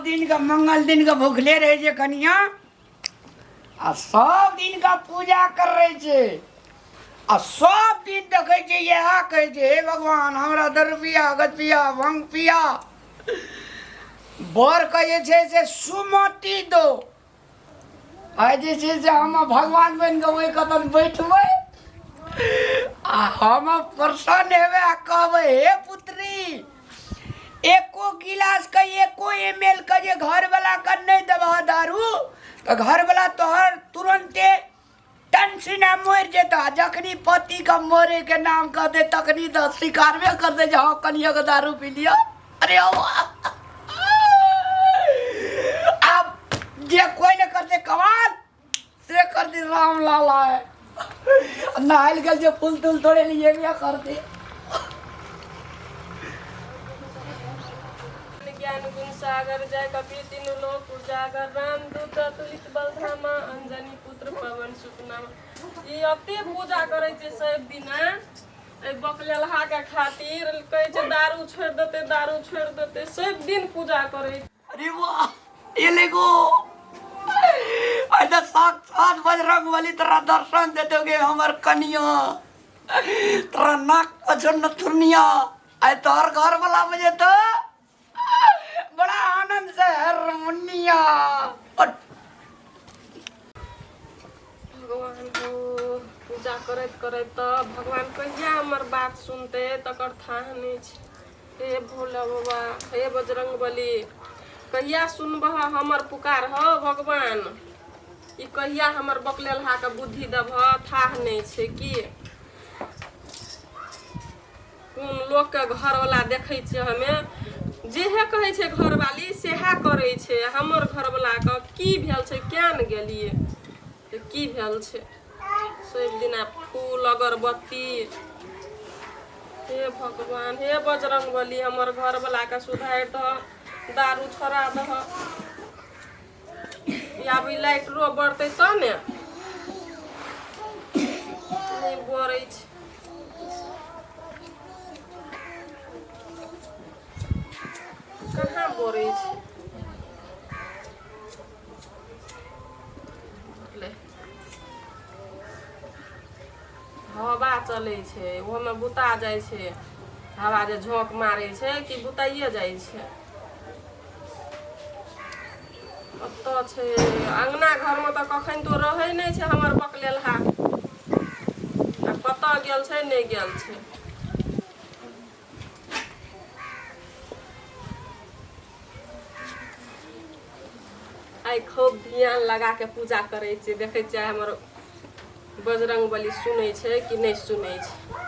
दिन का मंगल दिन का भूखले रहे छे कनिया आ सब दिन का पूजा कर रहे छे आ सब दिन देखे छे यह कहे छे हे भगवान हमरा दर पिया गत पिया भंग पिया बर कहे छे से सुमति दो आ जे छे से हम भगवान बन के ओइ कतन बैठबै आ हम प्रसन्न हेबे आ कहबै हे पुत्री एको गिलास का एको ml का जे घर वाला का नहीं दबा दारू तो घर वाला तोहर तुरंते टेंशन मर जेता जखनी पति का मरे के नाम कह दे तखनी तो स्वीकारवे कर दे जहाँ कनिया का दारू पी लिया अरे अब जे कोई न कर दे कमाल से कर दे राम लाला है नहाल गल जो फूल तूल थोड़े लिए भी कर दे ज्ञान गुण सागर जय कपि तीन लोक उजागर राम दूत तुलित बलधामा अंजनी पुत्र पवन सुत नाम ई अते पूजा करे छे सब दिना ए बकलेलहा के खातिर कहे छे दारू छोड़ देते सब दिन पूजा करे अरे वाह ये लेगो ऐसा साक्षात बजरंगबली तेरा दर्शन देते गे हमर कनिया तेरा नाक पछन तुरनिया आई तोहर घर वाला बजे तो बड़ा आनंद से हारमोनिया भगवान को पूजा करत करत तो भगवान कहिया हमर बात सुनते तकर था नहीं छे हे भोला बाबा हे बजरंगबली कहिया सुनबह हमर पुकार हो भगवान ई कहिया हमर बकलेलहा के बुद्धि दब था नहीं छे कि कोन लोग के घर वाला देखे छे हमें जेहे कहे छे घरवाली सेहा करे छे हमर घर वाला के की भेल छे क्या न गेलिए तो की भेल छे सब दिना फूल अगरबत्ती हे भगवान हे बजरंगबली हमर घर वाला के सुधार दह दारू छोड़ा दह या भी लाइट रो बढ़ते तो ने नहीं बढ़े छे कहाँ बढ़े छे हवा चले छे वो में बुता जाए छे हवा जे झोंक मारे छे कि बुताइए जाए छे तो छे अंगना घर में तो कखन तो रहे नहीं छे हमर बकलेलहा आ कत गेल छे नहीं गेल छे आई खूब ध्यान लगा के पूजा करे छे देखे छे हमर बजरंगबली सुने छे कि नहीं सुने छे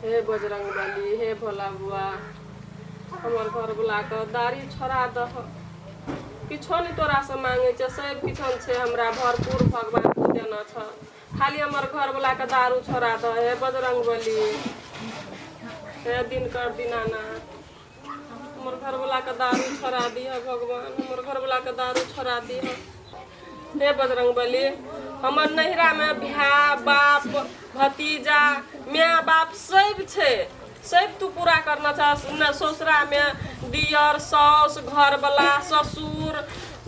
हे बजरंगबली हे भोला बुआ हमर घर वाला के दाढ़ी छोड़ा दह किछो नहीं तोरा से मांगे छे सब किछन छे हमरा भरपूर भगवान को देना छ खाली हमर घर वाला के दारू छोड़ा दह हे बजरंगबली हे दिनकर दीनाना हमर घर वाला के दारू छोड़ा दिह भगवान हमर घर वाला के दारू छोड़ा दिह हे बजरंगबली हमर नहिरा में भाई बाप भतीजा माँ बाप सब छे सब तू पूरा करना चाह न ससुरा में दियर सास घर वाला ससुर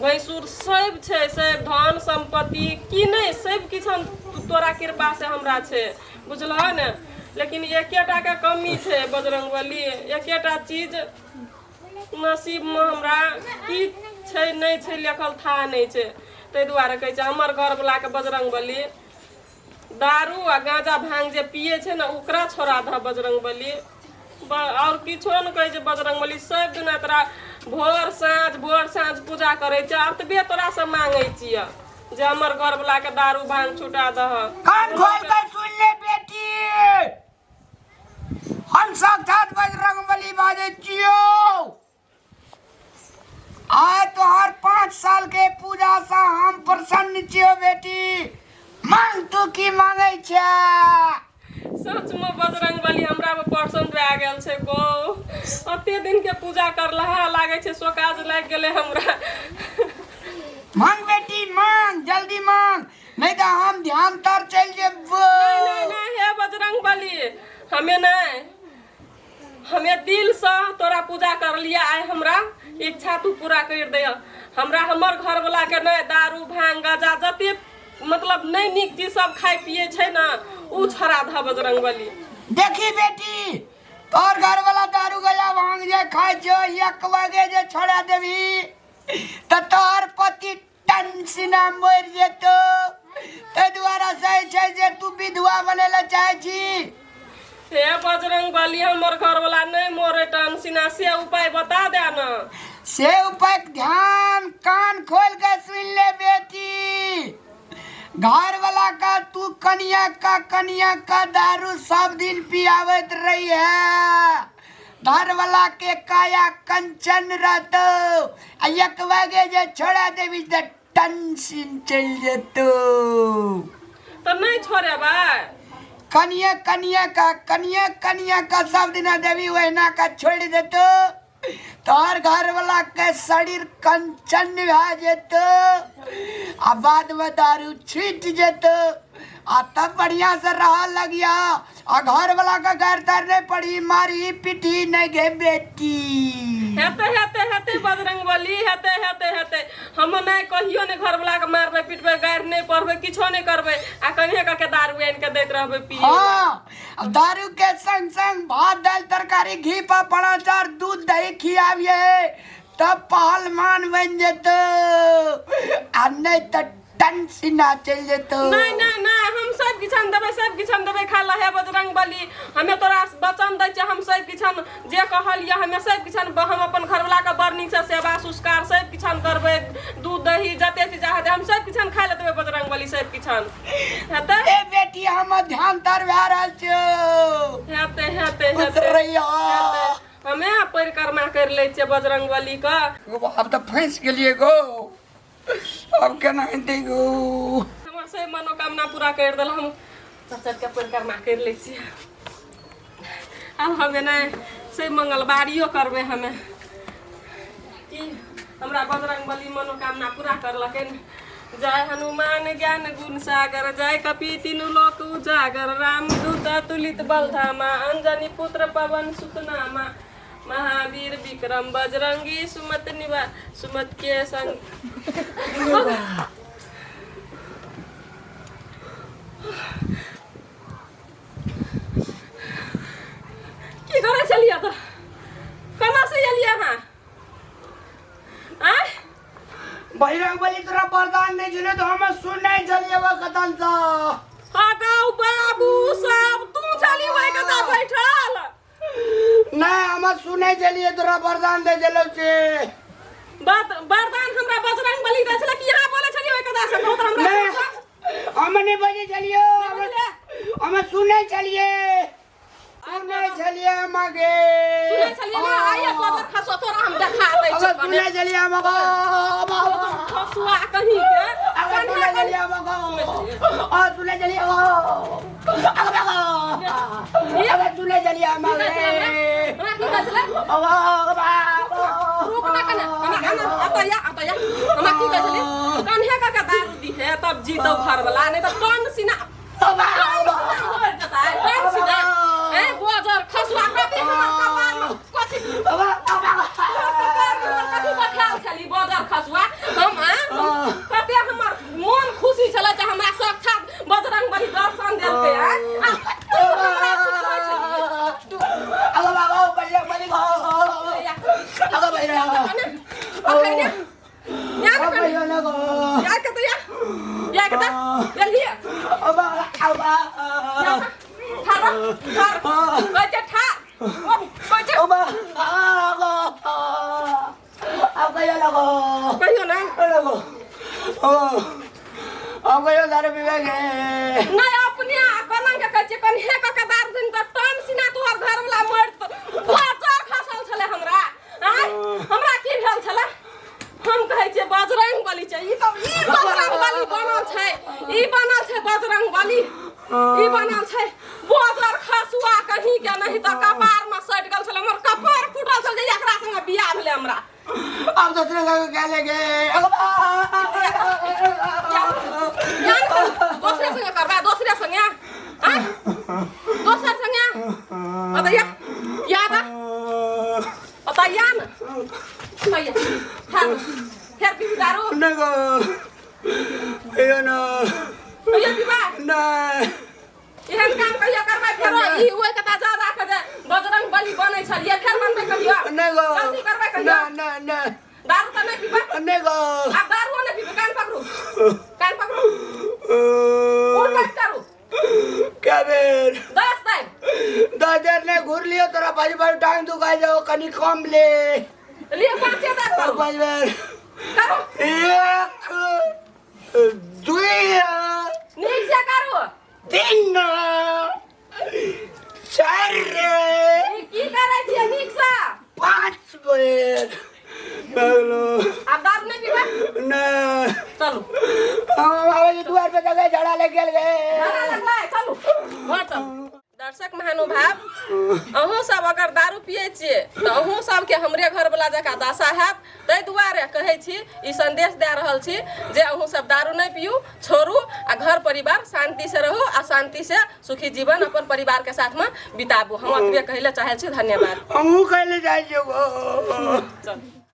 भैंसुर सब छे सब धन संपत्ति की नहीं सब किछन तोरा कृपा से हमरा छे बुझलह ने लेकिन एकेटा के कमी छे बजरंगबली एकेटा चीज नसीब में हमरा की छे नहीं छे लिखल था नहीं छे ते दुआरे कहे छे हमर घर वाला के बजरंगबली दारू आ गांजा भांग जे पिए छे ना ओकरा छोड़ा द बजरंगबली और किछो न कहे छे बजरंगबली सब दिन तोरा भोर साँझ पूजा करे छे अतबे तोरा से मांगे छिए जे हमर घर वाला के दारू भांग छुटा दह कान खोल के सुन ले बेटी हम साक्षात बजरंगबली बाजे छियो आज तोहर 5 साल के पूजा से हम प्रसन्न छियो बेटी मांग तू की मांगे छे सच में बजरंगबली हमरा पे पसंद भए गेल छे गो अते दिन के पूजा करलहा लागे छे सोकाज लाग गेले हमरा मांग बेटी मांग जल्दी मांग नहीं तो हम ध्यान तर चल जेबो। नहीं नहीं हे बजरंग बली, हमें नहीं, हमें दिल से तोरा पूजा कर लिया आए, हमरा इच्छा तू पूरा कर दे। हमरा हमर घर वाला के नहीं दारू भांग गाजा जते मतलब नहीं निक चीज सब खाए पिए छे ना उ छोड़ा धा बजरंग बली। देखी बेटी तोर घर वाला दारू गया भांग जे खाए जो एक बगे जे छोड़ा देवी तो तोर पति टंसिना मर जेतो। ते द्वारा सही छै जे तू विधवा बनेला चाहे छी। हे बजरंग बली हमर घर वाला नहीं मोरे टंसिना से उपाय बता दे ना। से उपाय ध्यान कान खोल के सुन ले बेटी। घर वाला का तू कनिया का दारू सब दिन पियावत रही है। घर वाला के काया कंचन रहतो एक बगे जे छोड़ा देवी तो टेंशन चल जेतो। तो नहीं छोड़े भाई कनिया का सब दिन देवी वहना का छोड़ देतो। तोर घर वाला के शरीर कंचन भा जेतो आ बाद में दारू छीट जेतो आ तब बढ़िया से रहा लगिया आ घर वाला का घर तरने पड़ी मारी पिटी नहीं गे बेटी। हेते बजरंग बली हेते हम नहीं कहियो ने घर वाला के मारबे पिटबे गार नहीं पड़बे किछो नहीं करबे आ कन्हे के दारू आन के देत रहबे पिए। हां दारू के संग संग भात दाल तरकारी घी पापड़ अचार दूध दही खियाविए तब पहलवान बन जेतो आ नहीं तो टंसिना चल जेतो। नहीं हम सब किछन देबे खा लहे बजरंग बली। हमें तोरा वचन दै छ हम सब किछन जे कहलिए हमें सब किछन हम अपन घरवाला के बड़ नीक से सेवा संस्कार सब किछन करबे दूध दही जते चीज चाहे हम सब किछन खाइ ले देबे बजरंग बली सब किछन हेते। ए बेटी हम ध्यान तर भा रहल छो हेते हमें परिक्रमा कर ले छ बजरंग बली का। अब तो फंस गेलिए गो अब केना हेतै गो। हमर से मनोकामना पूरा कर देल हम सचत के परिक्रमा कर ले छी। अब हमें नहीं से मंगलवारियो करबे हमें कि हमरा बजरंग बली मनोकामना पूरा करलकै। जय हनुमान ज्ञान गुण सागर जय कपि तीनु लोक उजागर रामदूत तुलित बलधामा अंजनी पुत्र पवन सुत नामा महावीर विक्रम बजरंगी सुमत के संग। की करे चलिए तो कना से एलिए हां आय बजरंग बली तोरा वरदान नहीं झले तो हम सुन नहीं चलिए वो कतन सा। गाँव बाबू सब तू चली वही कता बैठल नहीं हम सुने चलिए तोरा वरदान दे जलो से वरदान हमरा बजरंग बली दे छले कि यहां बोले छलिए वही कता से बहुत हमरा हम नहीं बजे चलिए हम सुने चलिए मगे सुने चलिए ना आइए बजर खसो तोरा हम देखा दै छी सुने चलिए मगो खसुआ कहीं के सुने चलिए मगो सुने चलिए सुने चलिए मगे हमरा की कहले रुक ना कने आता या हमरा की कहले कन्हे का दारू दी है तब जीतो घर वाला नहीं तो कौन सिना बजर खसुआ कभी हमर कपार में कथि चली बजर खसुआ हम कते हमर मन खुशी छले जे हमरा साक्षात बजरंग बली दर्शन देलकै नहीं अपने बना के कहे कन्हे का दार दिन त टन सिना तोहर घर वाला मर बजर खसल छले हमरा हमरा की भेल छले हम कहे छे बजरंग बली छै ई बजरंग बली बनल छै बजरंग बली ई बनल छै बजर खसुआ कहीं के नहीं त कपार में सट गेल छले हमर कपार फुटल छल जे एकरा संगे बियाह भेले हमरा। अब दूसरे जगह क्या लेगे करबा दोसरे संगे हां दोसर संगे बताइए याद बताइए ना बताइए फिर भी दारू nego ayo na ये पीबा na एहन काम कहियो करबै फेरो ई ओइ कता जा राख दे बजरंग बली बनै छलिए फेर बनबै कहियो nego गलती करबै कहियो na दारू त नै पीबा nego अब दारू नै पीबे कान पकड़ू उठ बैठ करू kabir दस दादर ने घूर लियो तेरा भाई टांग दुखाई जाओ कनी कम ले लिए पांच दारू करू भाई करू एक दुई नीक से करू तीन चार ई की करै छियै नीक से 5 बेर baglo अब दारू नै पीबा ना चलू हम आवे द्वार पे जगह झड़ा ले गेल गए चला लगलै चलू घर चलू दर्शक महानुभाव अहूँ सब अगर दारू पिए छिए तो अहूँ सब के हमरे घर वाला जका दशा हैत तै दुआरे कहै छी ई संदेश दे रहल छी जे अहूँ सब दारू नहीं पियू छोड़ू आ घर परिवार शांति से रहू आ शांति से सुखी जीवन अपन परिवार के साथ में बिताबू हम अतबे कहले चाहे छी धन्यवाद हमहू कहले जाय जो चल